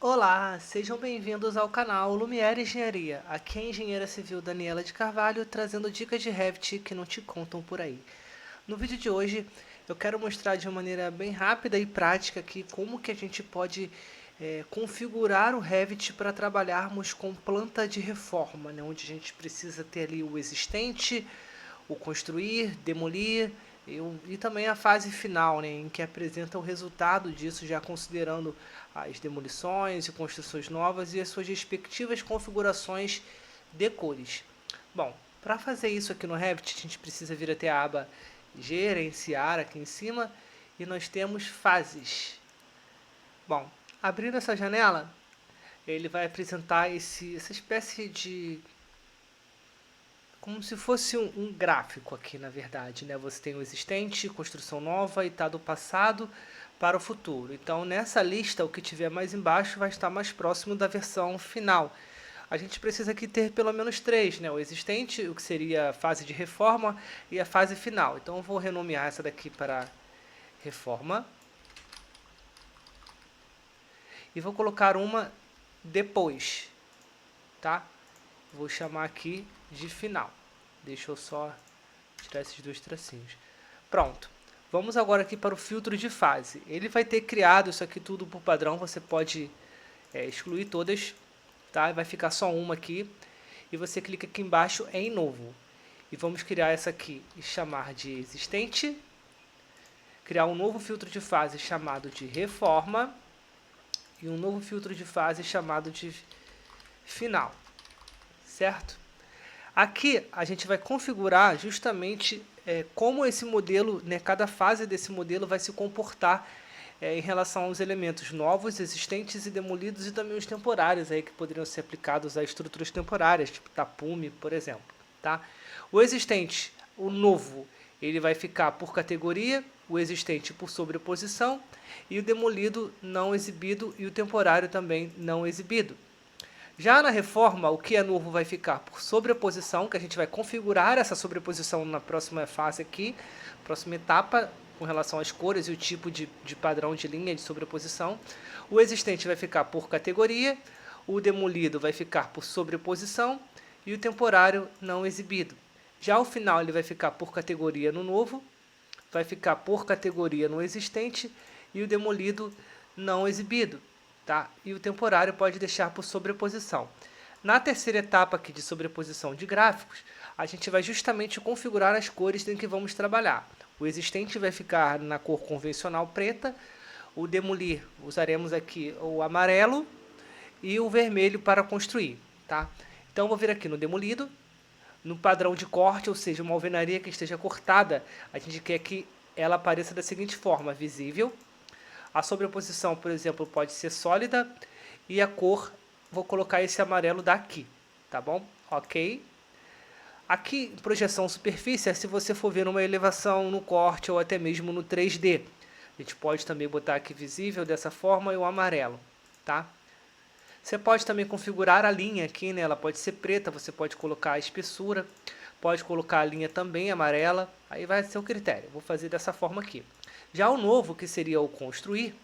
Olá, sejam bem-vindos ao canal Lumiere Engenharia. Aqui é a engenheira civil Daniela de Carvalho, trazendo dicas de Revit que não te contam por aí. No vídeo de hoje, eu quero mostrar de uma maneira bem rápida e prática aqui como que a gente pode configurar o Revit para trabalharmos com planta de reforma, né, onde a gente precisa ter ali o existente, o construir, demolir e também a fase final, né, em que apresenta o resultado disso, já considerando as demolições e construções novas e as suas respectivas configurações de cores. Bom, para fazer isso aqui no Revit, a gente precisa vir até a aba Gerenciar aqui em cima e nós temos fases. Bom, abrindo essa janela, ele vai apresentar essa espécie de como se fosse um gráfico aqui, na verdade, né? Você tem o existente, construção nova e está do passado para o futuro. Então, nessa lista, o que tiver mais embaixo vai estar mais próximo da versão final. A gente precisa aqui ter pelo menos três, né? O existente, o que seria a fase de reforma, e a fase final. Então, eu vou renomear essa daqui para reforma. E vou colocar uma depois, tá? Vou chamar aqui de final. Deixa eu só tirar esses dois tracinhos. Pronto. Vamos agora aqui para o filtro de fase. Ele vai ter criado isso aqui tudo por padrão. Você pode excluir todas, tá? Vai ficar só uma aqui. E você clica aqui embaixo em novo. E vamos criar essa aqui e chamar de existente. Criar um novo filtro de fase chamado de reforma. E um novo filtro de fase chamado de final. Certo? Aqui a gente vai configurar justamente como esse modelo, né, cada fase desse modelo vai se comportar em relação aos elementos novos, existentes e demolidos e também os temporários aí que poderiam ser aplicados a estruturas temporárias, tipo tapume, por exemplo. Tá? O existente, o novo, ele vai ficar por categoria, o existente por sobreposição e o demolido não exibido e o temporário também não exibido. Já na reforma, o que é novo vai ficar por sobreposição, que a gente vai configurar essa sobreposição na próxima fase aqui, próxima etapa, com relação às cores e o tipo de padrão de linha de sobreposição. O existente vai ficar por categoria, o demolido vai ficar por sobreposição e o temporário não exibido. Já o final ele vai ficar por categoria no novo, vai ficar por categoria no existente e o demolido não exibido. Tá? E o temporário pode deixar por sobreposição. Na terceira etapa aqui de sobreposição de gráficos, a gente vai justamente configurar as cores em que vamos trabalhar. O existente vai ficar na cor convencional preta, o demolir usaremos aqui o amarelo e o vermelho para construir. Tá? Então vou vir aqui no demolido, no padrão de corte, ou seja, uma alvenaria que esteja cortada, a gente quer que ela apareça da seguinte forma, visível. A sobreposição, por exemplo, pode ser sólida e a cor, vou colocar esse amarelo daqui, tá bom? Ok. Aqui, projeção superfície, é se você for ver numa elevação, no corte ou até mesmo no 3D. A gente pode também botar aqui visível dessa forma e o amarelo, tá? Você pode também configurar a linha aqui, né? Ela pode ser preta, você pode colocar a espessura, pode colocar a linha também amarela, aí vai ser o critério. Vou fazer dessa forma aqui. Já o novo, que seria o construir,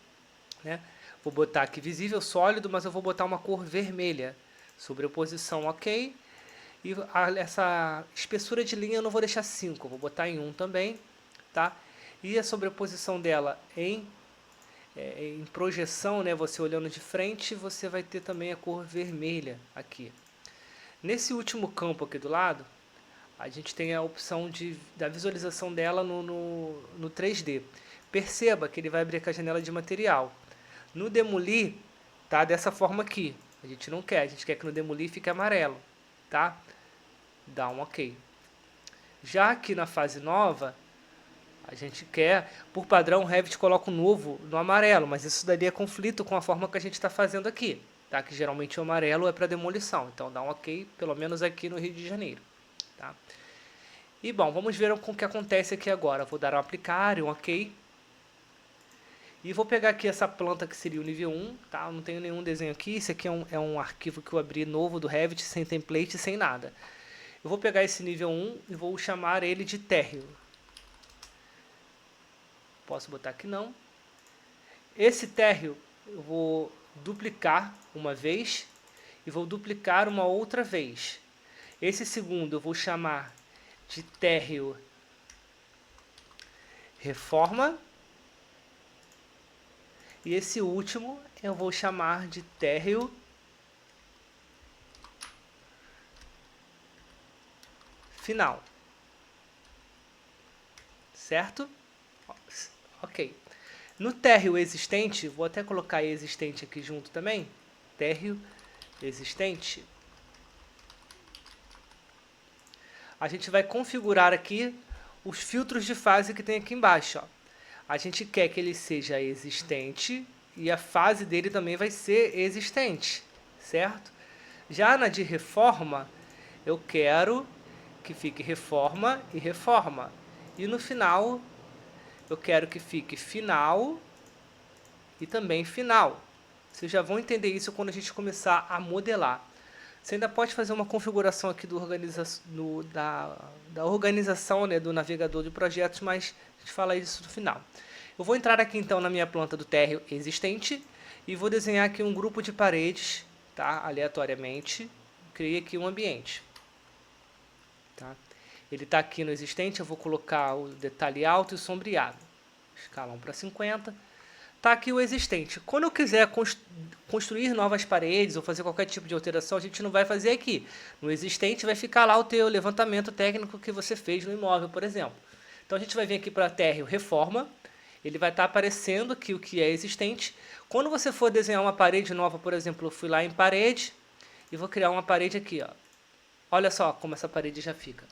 né? Vou botar aqui visível sólido, mas eu vou botar uma cor vermelha. Sobreposição ok. E essa espessura de linha eu não vou deixar 5, vou botar em 1 também, tá? E a sobreposição dela em projeção, né, você olhando de frente, você vai ter também a cor vermelha aqui. Nesse último campo aqui do lado, a gente tem a opção da visualização dela no 3D. Perceba que ele vai abrir com a janela de material. No demolir, tá dessa forma aqui. A gente não quer, a gente quer que no demolir fique amarelo, tá? Dá um ok. Já aqui na fase nova, a gente quer, por padrão, o Revit coloca o novo no amarelo, mas isso daria conflito com a forma que a gente está fazendo aqui, tá? Que geralmente o amarelo é para demolição, então dá um ok, pelo menos aqui no Rio de Janeiro, tá? E bom, vamos ver o que acontece aqui agora. Vou dar um aplicar, um ok. E vou pegar aqui essa planta que seria o nível 1, tá? Eu não tenho nenhum desenho aqui, esse aqui é um arquivo que eu abri novo do Revit, sem template, sem nada. Eu vou pegar esse nível 1 e vou chamar ele de térreo. Posso botar aqui não. Esse térreo eu vou duplicar uma vez e vou duplicar uma outra vez. Esse segundo eu vou chamar de térreo reforma. E esse último eu vou chamar de térreo final. Certo? Ok. No térreo existente, vou até colocar existente aqui junto também. Térreo existente. A gente vai configurar aqui os filtros de fase que tem aqui embaixo. Ó. A gente quer que ele seja existente e a fase dele também vai ser existente, certo? Já na de reforma, eu quero que fique reforma e reforma. E no final, eu quero que fique final e também final. Vocês já vão entender isso quando a gente começar a modelar. Você ainda pode fazer uma configuração aqui da organização, né, do navegador de projetos, mas a gente fala isso no final. Eu vou entrar aqui então na minha planta do térreo existente e vou desenhar aqui um grupo de paredes, tá, aleatoriamente. Criei aqui um ambiente. Tá? Ele está aqui no existente, eu vou colocar o detalhe alto e sombreado. Escala 1 para 50. Está aqui o existente. Quando eu quiser construir novas paredes ou fazer qualquer tipo de alteração, a gente não vai fazer aqui. No existente vai ficar lá o teu levantamento técnico que você fez no imóvel, por exemplo. Então a gente vai vir aqui para térreo reforma. Ele vai estar aparecendo aqui o que é existente. Quando você for desenhar uma parede nova, por exemplo, eu fui lá em parede e vou criar uma parede aqui. Ó. Olha só como essa parede já fica.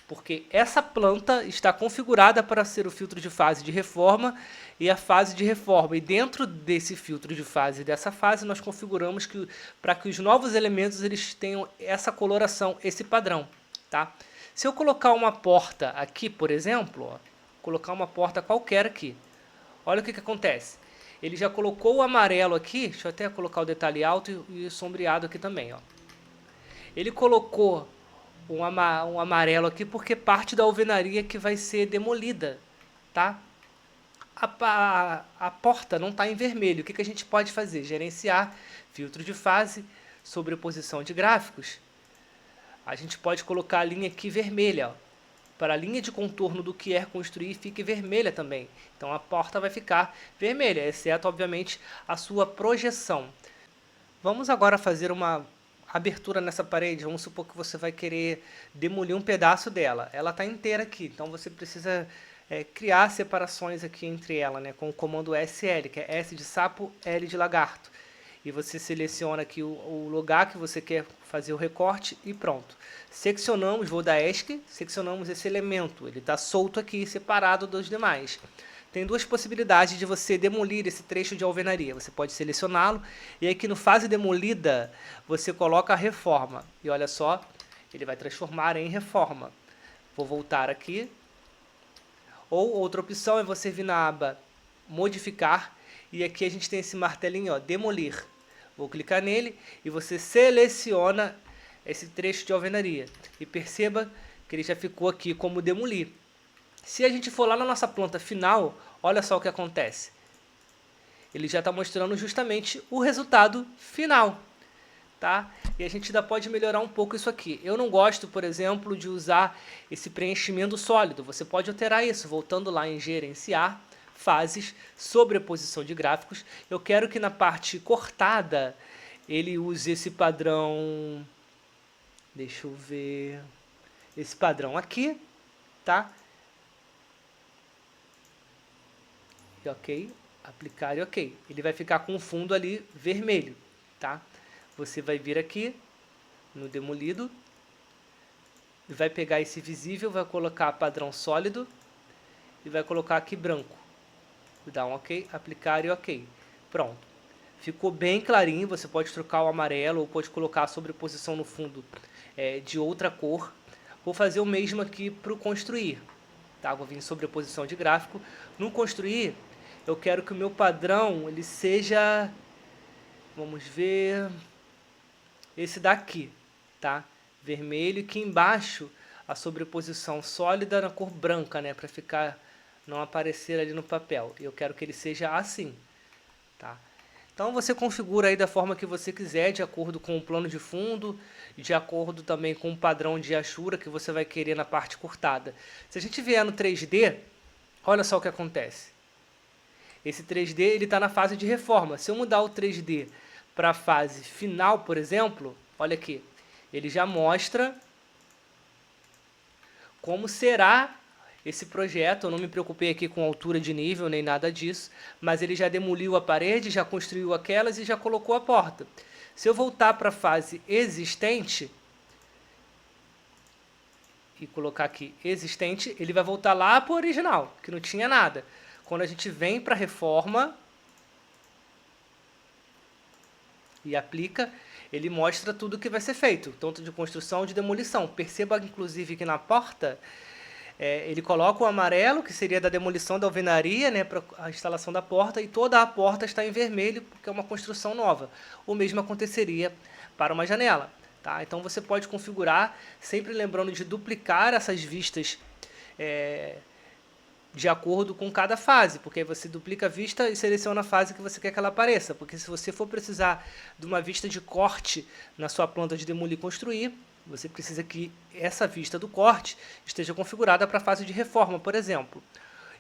Porque essa planta está configurada para ser o filtro de fase de reforma e a fase de reforma. E dentro desse filtro de fase, dessa fase, nós configuramos para que os novos elementos eles tenham essa coloração, esse padrão. Tá? Se eu colocar uma porta aqui, por exemplo, ó, colocar uma porta qualquer aqui, olha o que acontece. Ele já colocou o amarelo aqui, deixa eu até colocar o detalhe alto e sombreado aqui também. Ó. Ele colocou um amarelo aqui porque parte da alvenaria que vai ser demolida, tá? A porta não está em vermelho. O que a gente pode fazer? Gerenciar filtro de fase, sobreposição de gráficos. A gente pode colocar a linha aqui vermelha, ó, para a linha de contorno do que é construir fique vermelha também. Então a porta vai ficar vermelha, exceto, obviamente, a sua projeção. Vamos agora fazer uma abertura nessa parede. Vamos supor que você vai querer demolir um pedaço dela. Ela está inteira aqui, então você precisa criar separações aqui entre ela, né, com o comando SL, que é S de sapo, L de lagarto. E você seleciona aqui o lugar que você quer fazer o recorte e pronto. Seccionamos, vou dar ESC, seccionamos esse elemento. Ele está solto aqui, separado dos demais. Tem duas possibilidades de você demolir esse trecho de alvenaria. Você pode selecioná-lo e aqui no fase demolida você coloca a reforma. E olha só, ele vai transformar em reforma. Vou voltar aqui. Ou outra opção é você vir na aba modificar e aqui a gente tem esse martelinho, ó, demolir. Vou clicar nele e você seleciona esse trecho de alvenaria. E perceba que ele já ficou aqui como demolir. Se a gente for lá na nossa planta final, olha só o que acontece. Ele já está mostrando justamente o resultado final. Tá? E a gente ainda pode melhorar um pouco isso aqui. Eu não gosto, por exemplo, de usar esse preenchimento sólido. Você pode alterar isso, voltando lá em gerenciar, fases, sobreposição de gráficos. Eu quero que na parte cortada ele use esse padrão, deixa eu ver, esse padrão aqui, tá? E ok, aplicar e ok. Ele vai ficar com o fundo ali vermelho, tá? Você vai vir aqui no demolido, vai pegar esse visível, vai colocar padrão sólido e vai colocar aqui branco. Dá um ok, aplicar e ok. Pronto. Ficou bem clarinho, você pode trocar o amarelo ou pode colocar a sobreposição no fundo de outra cor. Vou fazer o mesmo aqui para o construir. Tá? Vou vir em sobreposição de gráfico. No construir, eu quero que o meu padrão ele seja, vamos ver, esse daqui, tá? Vermelho, e aqui embaixo a sobreposição sólida na cor branca, né? Para ficar, não aparecer ali no papel. Eu quero que ele seja assim, tá? Então você configura aí da forma que você quiser, de acordo com o plano de fundo, de acordo também com o padrão de achura que você vai querer na parte cortada. Se a gente vier no 3D, olha só o que acontece. Esse 3D ele está na fase de reforma. Se eu mudar o 3D para a fase final, por exemplo, olha aqui, ele já mostra como será esse projeto. Eu não me preocupei aqui com altura de nível nem nada disso, mas ele já demoliu a parede, já construiu aquelas e já colocou a porta. Se eu voltar para a fase existente e colocar aqui existente, ele vai voltar lá para o original, que não tinha nada. Quando a gente vem para a reforma e aplica, ele mostra tudo que vai ser feito, tanto de construção ou de demolição. Perceba, inclusive, que na porta ele coloca o amarelo, que seria da demolição da alvenaria, né, para a instalação da porta, e toda a porta está em vermelho, porque é uma construção nova. O mesmo aconteceria para uma janela. Tá? Então você pode configurar, sempre lembrando de duplicar essas vistas de acordo com cada fase, porque aí você duplica a vista e seleciona a fase que você quer que ela apareça, porque se você for precisar de uma vista de corte na sua planta de demolir e construir, você precisa que essa vista do corte esteja configurada para a fase de reforma, por exemplo.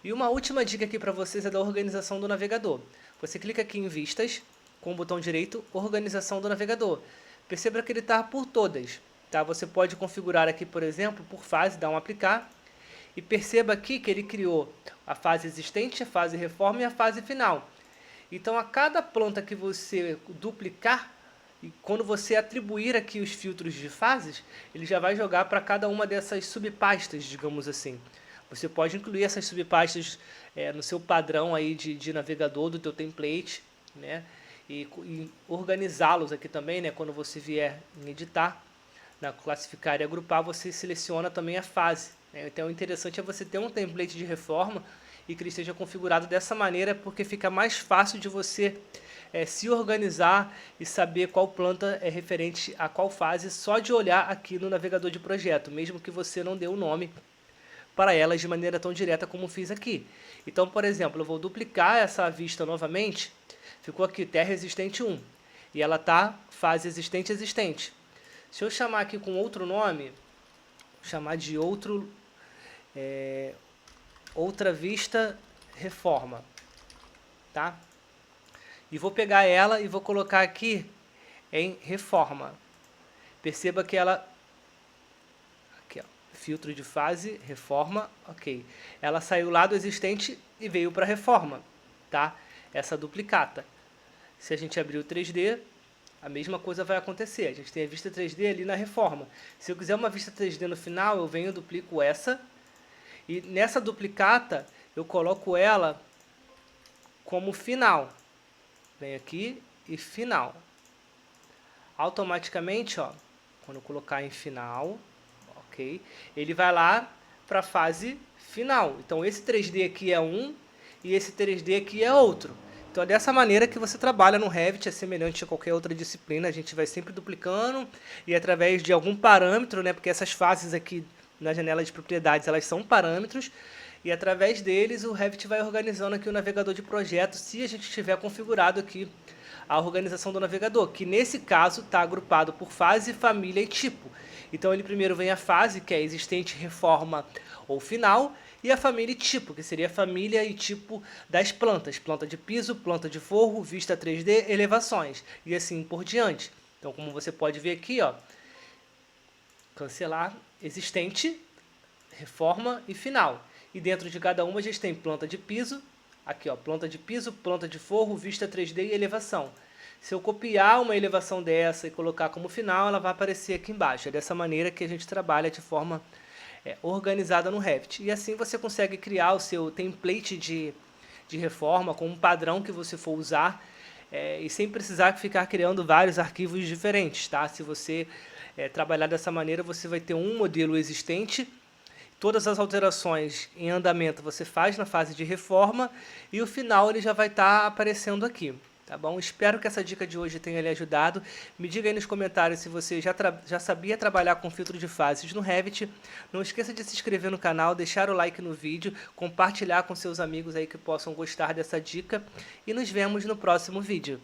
E uma última dica aqui para vocês é da organização do navegador. Você clica aqui em vistas, com o botão direito, organização do navegador. Perceba que ele está por todas. Tá? Você pode configurar aqui, por exemplo, por fase, dar um aplicar. E perceba aqui que ele criou a fase existente, a fase reforma e a fase final. Então, a cada planta que você duplicar, e quando você atribuir aqui os filtros de fases, ele já vai jogar para cada uma dessas subpastas, digamos assim. Você pode incluir essas subpastas no seu padrão aí de navegador do teu template, né? E organizá-los aqui também, né? Quando você vier em editar, na classificar e agrupar, você seleciona também a fase. Então, o interessante é você ter um template de reforma e que ele esteja configurado dessa maneira, porque fica mais fácil de você se organizar e saber qual planta é referente a qual fase só de olhar aqui no navegador de projeto, mesmo que você não dê o nome para elas de maneira tão direta como fiz aqui. Então, por exemplo, eu vou duplicar essa vista novamente, ficou aqui terra existente 1, e ela está fase existente existente. Se eu chamar aqui com outro nome, chamar de outra vista reforma, tá? E vou pegar ela e vou colocar aqui em reforma. Perceba que ela, aqui ó, filtro de fase, reforma, ok. Ela saiu lá do existente e veio para reforma, tá? Essa duplicata. Se a gente abrir o 3D, a mesma coisa vai acontecer. A gente tem a vista 3D ali na reforma. Se eu quiser uma vista 3D no final, eu venho e duplico essa. E nessa duplicata, eu coloco ela como final. Venho aqui e final. Automaticamente, ó, quando eu colocar em final, ok, ele vai lá para a fase final. Então, esse 3D aqui é um e esse 3D aqui é outro. Então, é dessa maneira que você trabalha no Revit, é semelhante a qualquer outra disciplina, a gente vai sempre duplicando e através de algum parâmetro, né, porque essas fases aqui na janela de propriedades, elas são parâmetros, e através deles o Revit vai organizando aqui o navegador de projeto, se a gente tiver configurado aqui a organização do navegador, que nesse caso está agrupado por fase, família e tipo. Então ele primeiro vem a fase, que é existente, reforma ou final, e a família e tipo, que seria a família e tipo das plantas. Planta de piso, planta de forro, vista 3D, elevações, e assim por diante. Então, como você pode ver aqui, ó, cancelar, existente, reforma e final. E dentro de cada uma a gente tem planta de piso, aqui ó, planta de piso, planta de forro, vista 3D e elevação. Se eu copiar uma elevação dessa e colocar como final, ela vai aparecer aqui embaixo. É dessa maneira que a gente trabalha de forma organizada no Revit. E assim você consegue criar o seu template de reforma com um padrão que você for usar e sem precisar ficar criando vários arquivos diferentes. Tá? Se você trabalhar dessa maneira, você vai ter um modelo existente. Todas as alterações em andamento você faz na fase de reforma e o final ele já vai estar aparecendo aqui, tá bom? Espero que essa dica de hoje tenha lhe ajudado. Me diga aí nos comentários se você já sabia trabalhar com filtro de fases no Revit. Não esqueça de se inscrever no canal, deixar o like no vídeo, compartilhar com seus amigos aí que possam gostar dessa dica e nos vemos no próximo vídeo.